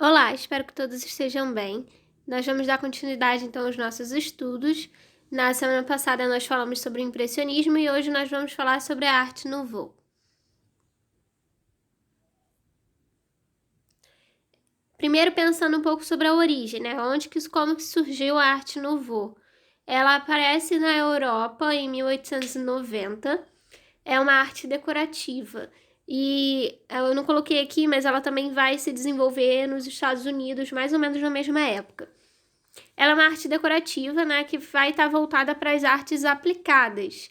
Olá, espero que todos estejam bem. Nós vamos dar continuidade então aos nossos estudos. Na semana passada nós falamos sobre o impressionismo e hoje nós vamos falar sobre a Arte Nouveau. Primeiro pensando um pouco sobre a origem, né? Como que surgiu a Arte Nouveau? Ela aparece na Europa em 1890. É uma arte decorativa. E eu não coloquei aqui, mas ela também vai se desenvolver nos Estados Unidos mais ou menos na mesma época. Ela é uma arte decorativa, né, que vai estar voltada para as artes aplicadas.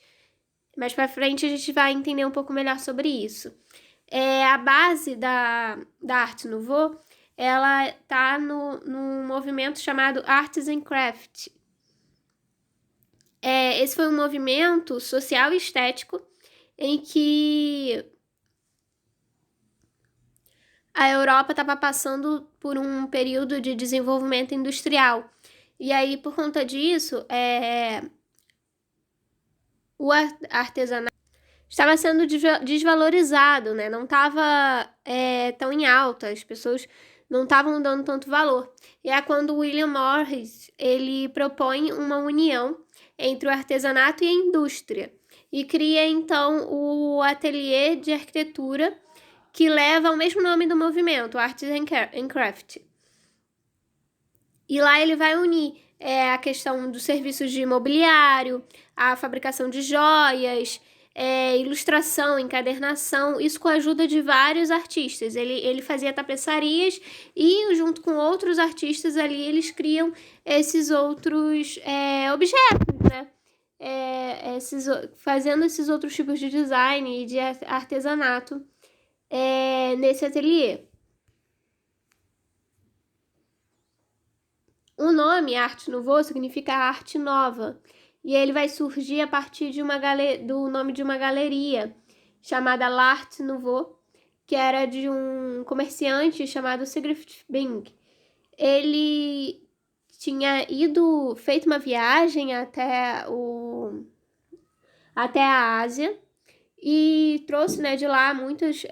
Mais para frente a gente vai entender um pouco melhor sobre isso. A base da Arte Nouveau, ela está no movimento chamado Arts and Craft. Esse foi um movimento social e estético em que a Europa estava passando por um período de desenvolvimento industrial. E aí, por conta disso, o artesanato estava sendo desvalorizado, né? Não estava tão em alta, as pessoas não estavam dando tanto valor. E é quando William Morris ele propõe uma união entre o artesanato e a indústria e cria então o ateliê de arquitetura que leva ao mesmo nome do movimento, Arts and Craft. E lá ele vai unir a questão dos serviços de imobiliário, a fabricação de joias, ilustração, encadernação, isso com a ajuda de vários artistas. Ele fazia tapeçarias e, junto com outros artistas ali, eles criam esses outros objetos, né? Fazendo esses outros tipos de design e de artesanato nesse ateliê. O nome Arte Nouveau significa arte nova, e ele vai surgir a partir de do nome de uma galeria chamada L'Art Nouveau, que era de um comerciante chamado Sigrid Bing. Ele tinha feito uma viagem até a Ásia e trouxe, né, de lá muitas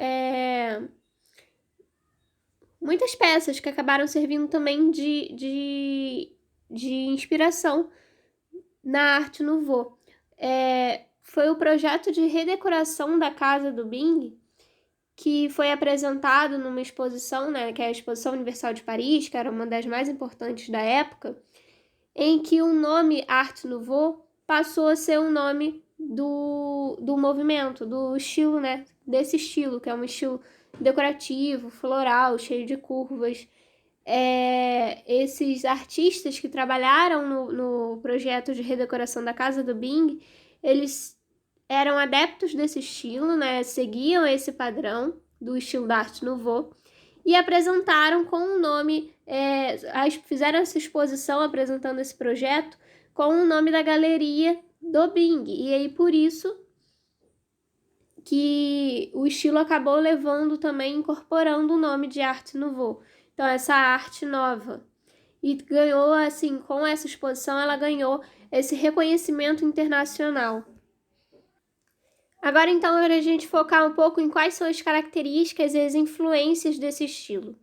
peças que acabaram servindo também de inspiração na Arte Nouveau. Foi o projeto de redecoração da casa do Bing que foi apresentado numa exposição, né, que é a Exposição Universal de Paris, que era uma das mais importantes da época, em que o nome Arte Nouveau passou a ser o nome do movimento, do estilo, né, desse estilo, que é um estilo decorativo, floral, cheio de curvas. Esses artistas que trabalharam no projeto de redecoração da casa do Bing, eles eram adeptos desse estilo, né? Seguiam esse padrão do estilo da Arte Nouveau e apresentaram com o nome, fizeram essa exposição apresentando esse projeto com o nome da galeria do Bing. E aí por isso que o estilo acabou levando também, incorporando o nome de Arte Nouveau. Então, essa arte nova. E ganhou, assim, com essa exposição, ela ganhou esse reconhecimento internacional. Agora, então, a gente focar um pouco em quais são as características e as influências desse estilo.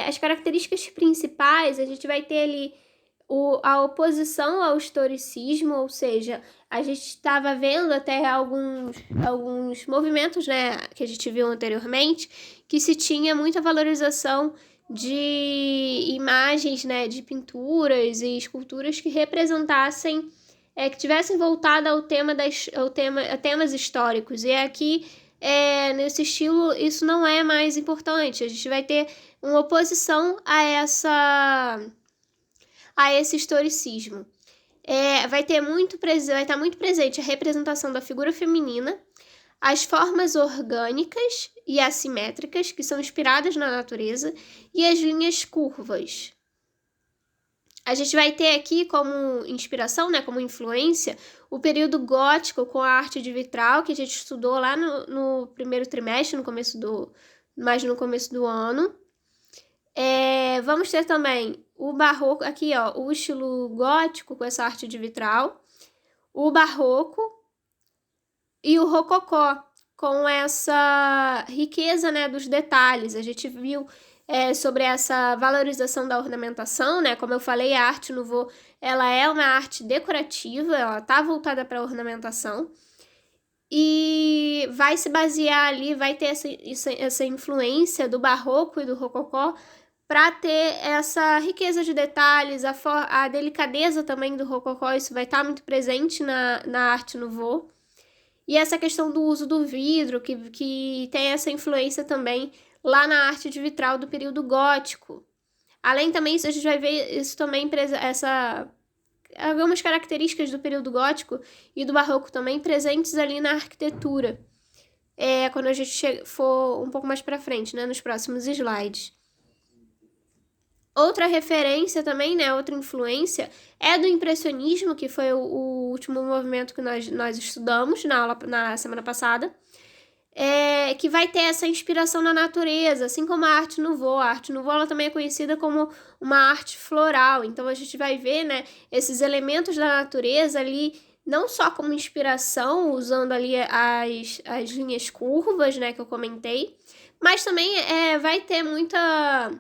As características principais, a gente vai ter ali a oposição ao historicismo, ou seja, a gente estava vendo até alguns movimentos, né, que a gente viu anteriormente, que se tinha muita valorização de imagens, né, de pinturas e esculturas que representassem, que tivessem voltado a temas históricos. E aqui, nesse estilo, isso não é mais importante. A gente vai ter uma oposição a esse historicismo. Vai estar muito presente a representação da figura feminina, as formas orgânicas e assimétricas, que são inspiradas na natureza, e as linhas curvas. A gente vai ter aqui como inspiração, né, como influência, o período gótico com a arte de vitral, que a gente estudou lá no primeiro trimestre, no começo do ano. Vamos ter também o barroco, aqui ó, o estilo gótico com essa arte de vitral, o barroco e o rococó com essa riqueza, né, dos detalhes. A gente viu sobre essa valorização da ornamentação, né? Como eu falei, a arte nouveau, ela é uma arte decorativa, ela está voltada para a ornamentação. E vai se basear ali, vai ter essa influência do barroco e do rococó para ter essa riqueza de detalhes, a delicadeza também do rococó, isso vai estar muito presente na arte nouveau. E essa questão do uso do vidro, que tem essa influência também lá na arte de vitral do período gótico. Além também, a gente vai ver isso também, algumas características do período gótico e do barroco também presentes ali na arquitetura. Quando a gente for um pouco mais para frente, né, nos próximos slides. Outra referência também, né, outra influência, é do impressionismo, que foi o último movimento que nós estudamos na aula na semana passada, que vai ter essa inspiração na natureza, assim como a arte nouveau. A arte nouveau ela também é conhecida como uma arte floral, então a gente vai ver, né, esses elementos da natureza ali, não só como inspiração, usando ali as linhas curvas, né, que eu comentei, mas também vai ter muita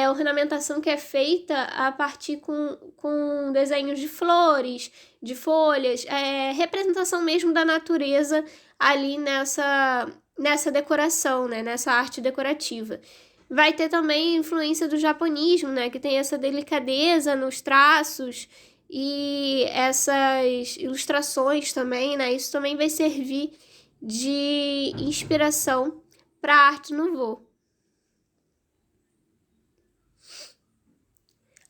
ornamentação que é feita a partir com desenhos de flores, de folhas, representação mesmo da natureza ali nessa decoração, né, nessa arte decorativa. Vai ter também influência do japonismo, né, que tem essa delicadeza nos traços e essas ilustrações também, né, isso também vai servir de inspiração para a arte nouveau.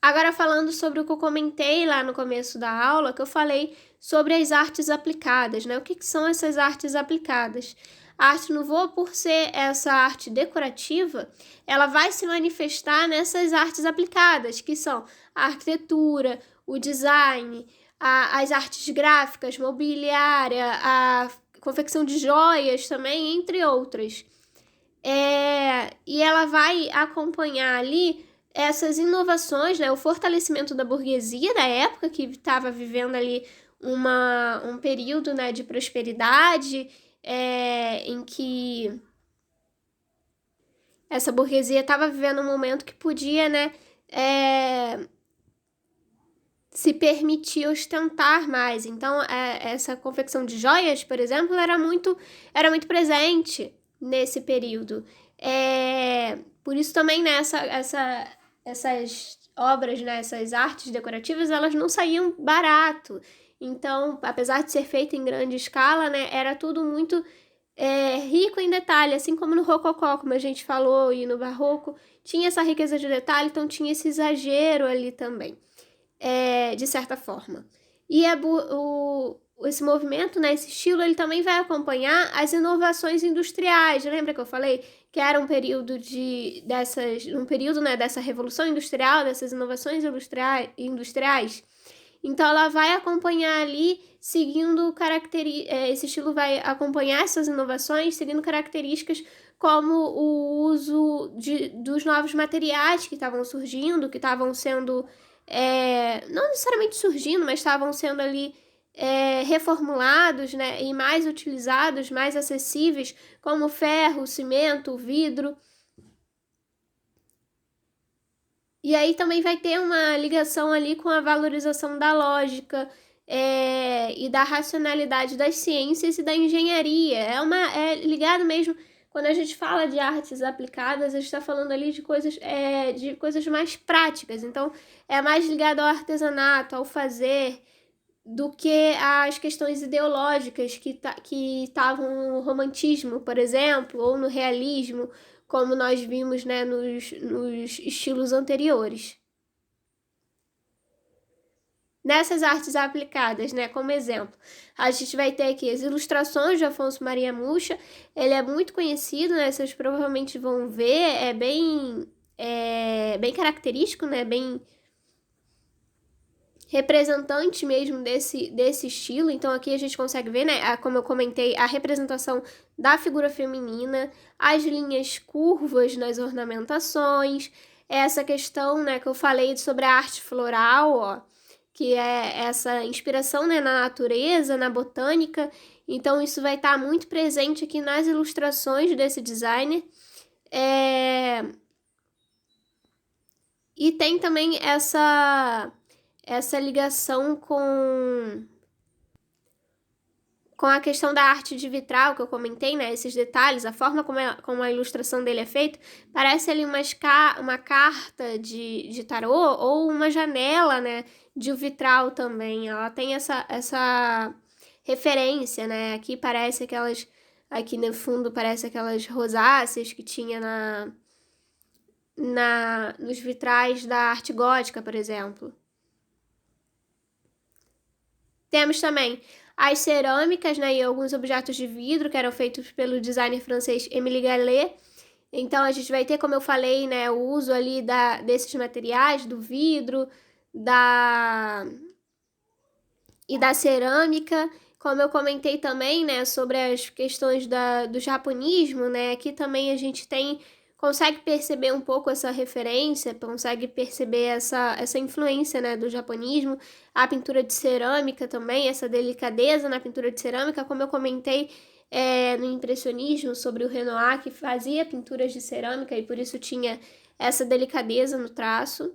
Agora falando sobre o que eu comentei lá no começo da aula, que eu falei sobre as artes aplicadas, né? O que são essas artes aplicadas? A arte nouveau, por ser essa arte decorativa, ela vai se manifestar nessas artes aplicadas, que são a arquitetura, o design, as artes gráficas, mobiliária, a confecção de joias também, entre outras. E ela vai acompanhar ali essas inovações, né, o fortalecimento da burguesia da época, que estava vivendo ali um período, né, de prosperidade, em que essa burguesia estava vivendo um momento que podia, né, se permitir ostentar mais. Então, essa confecção de joias, por exemplo, era muito presente nesse período. Por isso também, né, essas obras, né, essas artes decorativas, elas não saíam barato. Então, apesar de ser feita em grande escala, né, era tudo muito rico em detalhe, assim como no rococó, como a gente falou, e no barroco, tinha essa riqueza de detalhe, então tinha esse exagero ali também, de certa forma. E esse movimento, né, esse estilo, ele também vai acompanhar as inovações industriais. Lembra que eu falei que era um período né, dessa revolução industrial, dessas inovações industriais? Então, ela vai acompanhar ali, seguindo esse estilo vai acompanhar essas inovações, seguindo características como o uso dos novos materiais que estavam surgindo, que estavam sendo, não necessariamente surgindo, mas estavam sendo ali reformulados, né, e mais utilizados, mais acessíveis, como ferro, cimento, vidro. E aí também vai ter uma ligação ali com a valorização da lógica e da racionalidade das ciências e da engenharia. É ligado mesmo, quando a gente fala de artes aplicadas, a gente está falando ali de coisas mais práticas. Então, é mais ligado ao artesanato, ao fazer, do que as questões ideológicas que estavam no romantismo, por exemplo, ou no realismo, como nós vimos, né, nos estilos anteriores. Nessas artes aplicadas, né, como exemplo, a gente vai ter aqui as ilustrações de Afonso Maria Mucha. Ele é muito conhecido, né, vocês provavelmente vão ver, é bem característico, né, bem representante mesmo desse estilo. Então aqui a gente consegue ver, né, como eu comentei, a representação da figura feminina, as linhas curvas nas ornamentações, essa questão, né, que eu falei sobre a arte floral, ó, que é essa inspiração, né, na natureza, na botânica. Então isso vai estar muito presente aqui nas ilustrações desse designer. E tem também essa ligação com a questão da arte de vitral que eu comentei, né? Esses detalhes, a forma como a ilustração dele é feita, parece ali uma carta de tarô ou uma janela, né? De vitral também. Ela tem essa referência, né? Aqui no fundo parece aquelas rosáceas que tinha nos vitrais da arte gótica, por exemplo. Temos também as cerâmicas, né, e alguns objetos de vidro que eram feitos pelo designer francês Émile Gallé. Então, a gente vai ter, como eu falei, né, o uso ali desses materiais, do vidro, e da cerâmica. Como eu comentei também, né, sobre as questões do japonismo, né, aqui também a gente consegue perceber um pouco essa referência, consegue perceber essa influência, né, do japonismo, a pintura de cerâmica também, essa delicadeza na pintura de cerâmica, como eu comentei no impressionismo sobre o Renoir, que fazia pinturas de cerâmica e por isso tinha essa delicadeza no traço.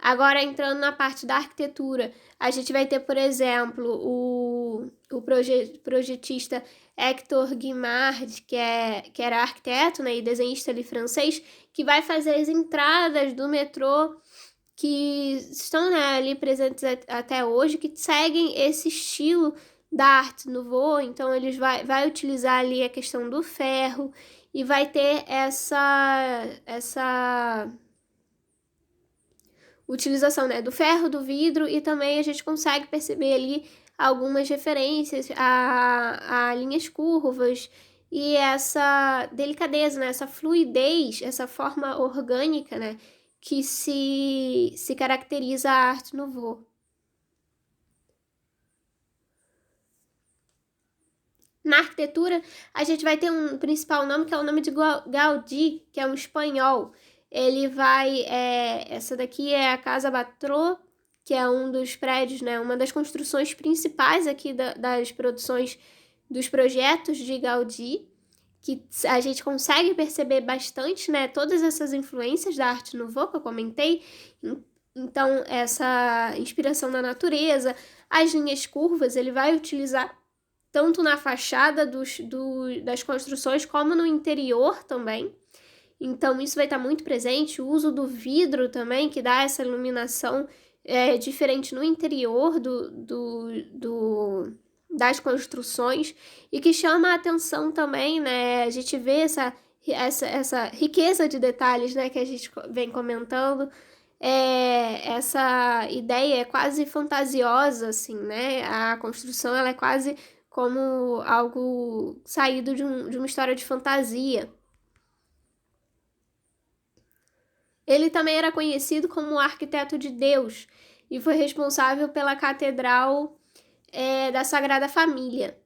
Agora, entrando na parte da arquitetura, a gente vai ter, por exemplo, o projetista Hector Guimard, que era arquiteto, né, e desenhista ali francês, que vai fazer as entradas do metrô que estão, né, ali presentes até hoje, que seguem esse estilo da Arte Nouveau. Então, eles vai utilizar ali a questão do ferro e vai ter essa utilização, né, do ferro, do vidro, e também a gente consegue perceber ali algumas referências a linhas curvas e essa delicadeza, né, essa fluidez, essa forma orgânica, né, que se caracteriza a Arte Nouveau. Na arquitetura, a gente vai ter um principal nome, que é o nome de Gaudí, que é um espanhol. Ele vai... essa daqui é a Casa Batlló, que é um dos prédios, né? Uma das construções principais aqui das produções, dos projetos de Gaudí, que a gente consegue perceber bastante, né? Todas essas influências da Arte Nouveau que eu comentei. Então, essa inspiração na natureza, as linhas curvas, ele vai utilizar tanto na fachada das construções como no interior também. Então, isso vai estar muito presente. O uso do vidro também, que dá essa iluminação diferente no interior das construções e que chama a atenção também, né? A gente vê essa riqueza de detalhes, né, que a gente vem comentando. Essa ideia é quase fantasiosa, assim, né? A construção, ela é quase como algo saído de uma história de fantasia. Ele também era conhecido como o arquiteto de Deus e foi responsável pela Catedral da Sagrada Família.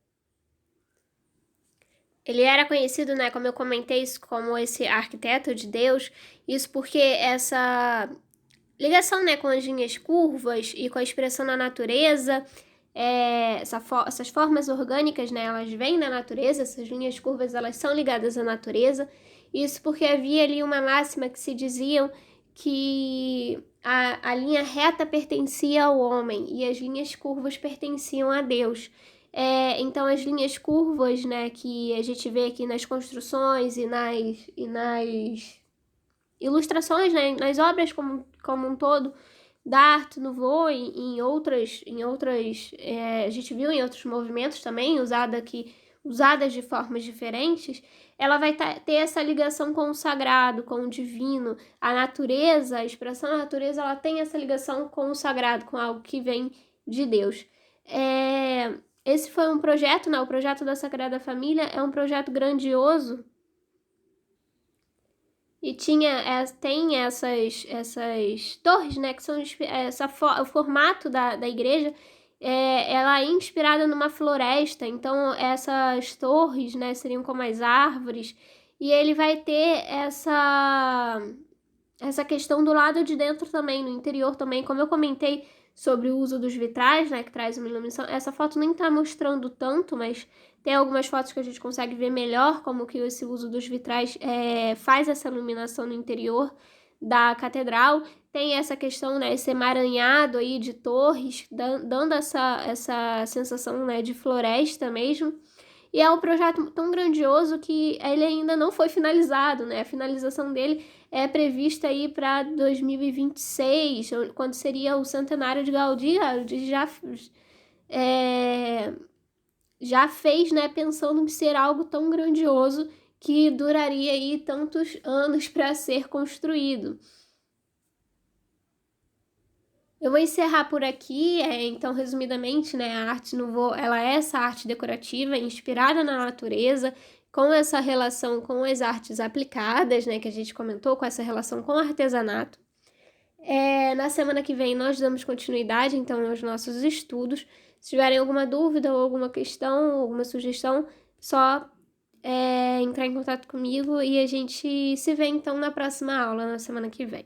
Ele era conhecido, né, como eu comentei, como esse arquiteto de Deus, isso porque essa ligação, né, com as linhas curvas e com a expressão na natureza, essas formas orgânicas, né, elas vêm da natureza, essas linhas curvas, elas são ligadas à natureza. Isso porque havia ali uma máxima que se diziam que a linha reta pertencia ao homem e as linhas curvas pertenciam a Deus. Então, as linhas curvas, né, que a gente vê aqui nas construções e nas ilustrações, né, nas obras como um todo, da Arte Nouveau e em outras a gente viu em outros movimentos também, usadas de formas diferentes, ela vai ter essa ligação com o sagrado, com o divino, a natureza, a expressão da natureza, ela tem essa ligação com o sagrado, com algo que vem de Deus. Esse foi um projeto, né? O projeto da Sagrada Família é um projeto grandioso e tem essas torres, né? Que são o formato da igreja. Ela é inspirada numa floresta, então essas torres, né, seriam como as árvores, e ele vai ter essa questão do lado de dentro também, no interior também, como eu comentei sobre o uso dos vitrais, né, que traz uma iluminação. Essa foto nem tá mostrando tanto, mas tem algumas fotos que a gente consegue ver melhor como que esse uso dos vitrais faz essa iluminação no interior da catedral. Tem essa questão, né, esse emaranhado aí de torres, dando essa sensação, né, de floresta mesmo. E é um projeto tão grandioso que ele ainda não foi finalizado, né? A finalização dele é prevista aí para 2026, quando seria o centenário de Gaudí. Gaudí já fez, né, pensando em ser algo tão grandioso que duraria aí tantos anos para ser construído. Eu vou encerrar por aqui, então, resumidamente, né, a arte Nouveau, ela é essa arte decorativa inspirada na natureza, com essa relação com as artes aplicadas, né, que a gente comentou, com essa relação com o artesanato. Na semana que vem nós damos continuidade, então, aos nossos estudos. Se tiverem alguma dúvida ou alguma questão, alguma sugestão, só entrar em contato comigo e a gente se vê, então, na próxima aula, na semana que vem.